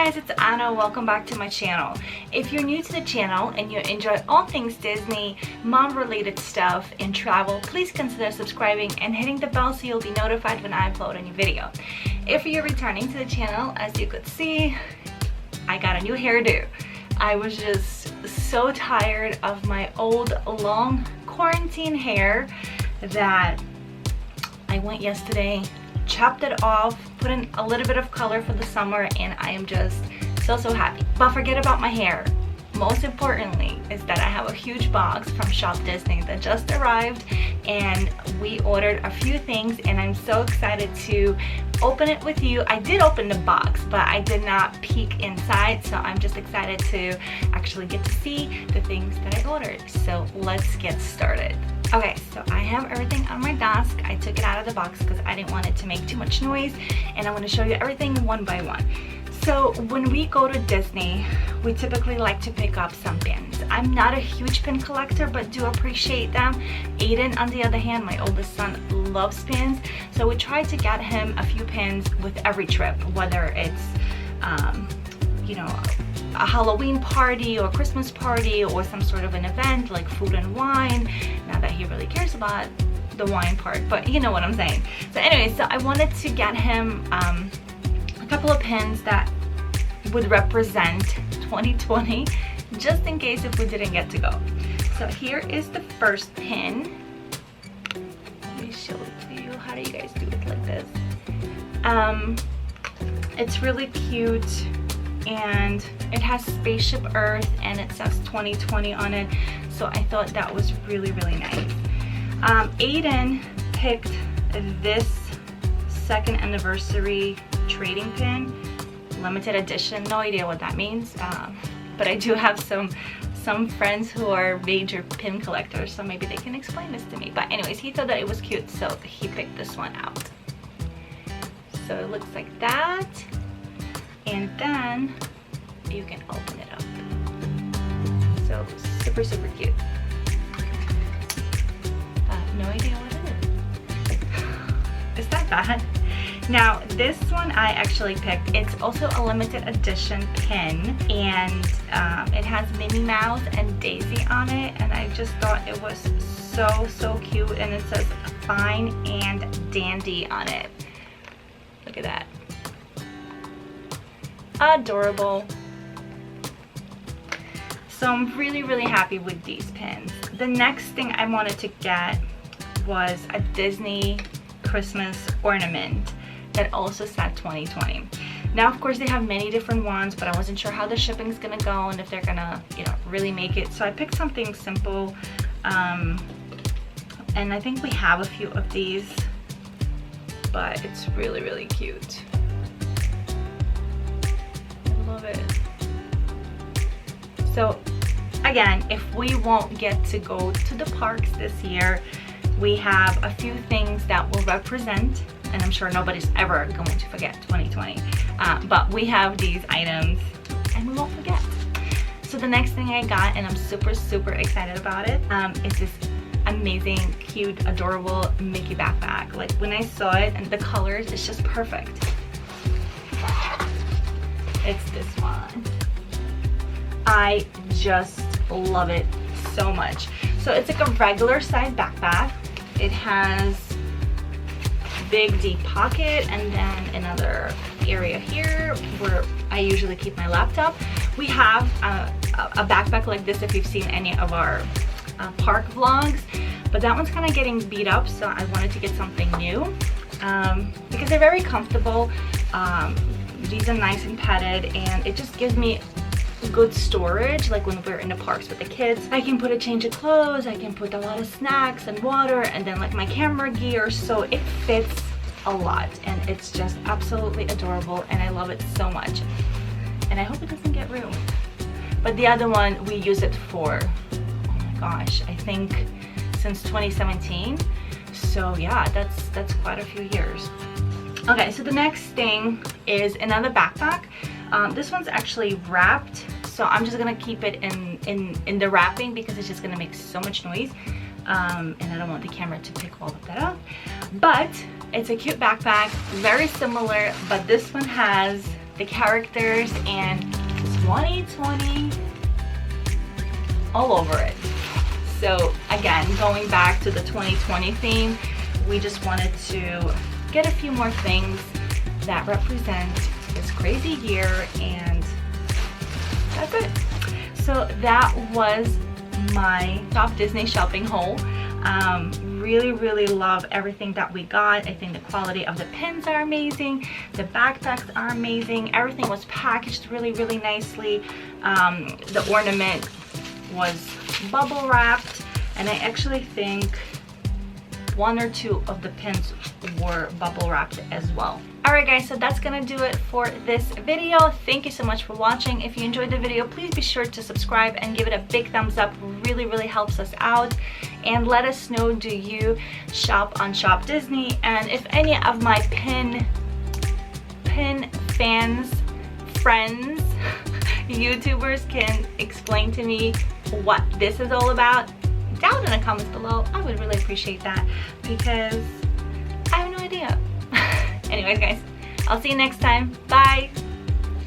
guys, it's Anna. Welcome back to my channel. If you're new to the channel and you enjoy all things Disney, mom related stuff, and travel, please consider subscribing and hitting the bell so you'll be notified when I upload a new video. If you're returning to the channel, as you could see, I got a new hairdo. I was just so tired of my old long quarantine hair that I went yesterday, chopped it off, put in a little bit of color for the summer, and I am just so happy. But forget about my hair. Most importantly is that I have a huge box from Shop Disney that just arrived, and we ordered a few things, and I'm so excited to open it with you. I did open the box, but I did not peek inside, so I'm just excited to actually get to see the things that I ordered. So let's get started. Okay, so I have everything on my desk. I took it out of the box because I didn't want it to make too much noise, and I'm going to show you everything one by one. So when we go to Disney, we typically like to pick up some pins. I'm not a huge pin collector, but do appreciate them. Aiden, on the other hand, my oldest son, loves pins, so we try to get him a few pins with every trip, whether it's you know, a Halloween party or Christmas party or some sort of an event like food and wine. Not that he really cares about the wine part, but you know what I'm saying. So anyway, so I wanted to get him a couple of pins that would represent 2020, just in case if we didn't get to go. So here is the first pin. Let me show it to you. How do you guys do it like this? It's really cute, and it has Spaceship Earth and it says 2020 on it, so I thought that was really nice. Aiden picked this second anniversary trading pin, limited edition. No idea what that means, but I do have some friends who are major pin collectors, so maybe they can explain this to me. But anyways, he thought that it was cute, so he picked this one out. So it looks like that, and then you can open it up. So super cute. No idea what it is. Is that bad? Now this one I actually picked. It's also a limited edition pin, and it has Minnie Mouse and Daisy on it, and I just thought it was so cute, and it says Fine and Dandy on it. Look at that. Adorable. So I'm really happy with these pins. The next thing I wanted to get was a Disney Christmas ornament that also said 2020. Now of course they have many different ones, but I wasn't sure how the shipping's gonna go and if they're gonna, you know, really make it. So I picked something simple, and I think we have a few of these, but it's really cute. I love it. So again, if we won't get to go to the parks this year, we have a few things that will represent, and I'm sure nobody's ever going to forget 2020, but we have these items and we won't forget. So the next thing I got, and I'm super excited about it, is this amazing, cute, adorable Mickey backpack. Like when I saw it and the colors, it's just perfect. It's this one. I just love it so much. So it's like a regular size backpack. It has big deep pocket, and then another area here where I usually keep my laptop. We have a backpack like this if you've seen any of our park vlogs, but that one's kind of getting beat up, so I wanted to get something new, because they're very comfortable. These are nice and padded, and it just gives me good storage, like when we're in the parks with the kids. I can put a change of clothes, I can put a lot of snacks and water, and then like my camera gear, so it fits a lot, and it's just absolutely adorable, and I love it so much, and I hope it doesn't get ruined. But the other one, we use it for, oh my gosh, I think since 2017, so yeah, that's quite a few years. Okay, so the next thing is another backpack. This one's actually wrapped, so I'm just gonna keep it in the wrapping because it's just gonna make so much noise, and I don't want the camera to pick all of that up. But it's a cute backpack, very similar, but this one has the characters and 2020 all over it. So again, going back to the 2020 theme, we just wanted to get a few more things that represent this crazy year, and that's it. So that was my top Disney shopping haul. Really love everything that we got. I think the quality of the pins are amazing, the backpacks are amazing, everything was packaged really nicely. The ornament was bubble wrapped, and I actually think one or two of the pins were bubble wrapped as well. Alright guys, so that's gonna do it for this video. Thank you so much for watching. If you enjoyed the video, please be sure to subscribe and give it a big thumbs up. Really helps us out. And let us know, do you shop on Shop Disney? And if any of my pin fans, friends, YouTubers can explain to me what this is all about, down in the comments below. I would really appreciate that because I have no idea. Anyways guys, I'll see you next time. Bye!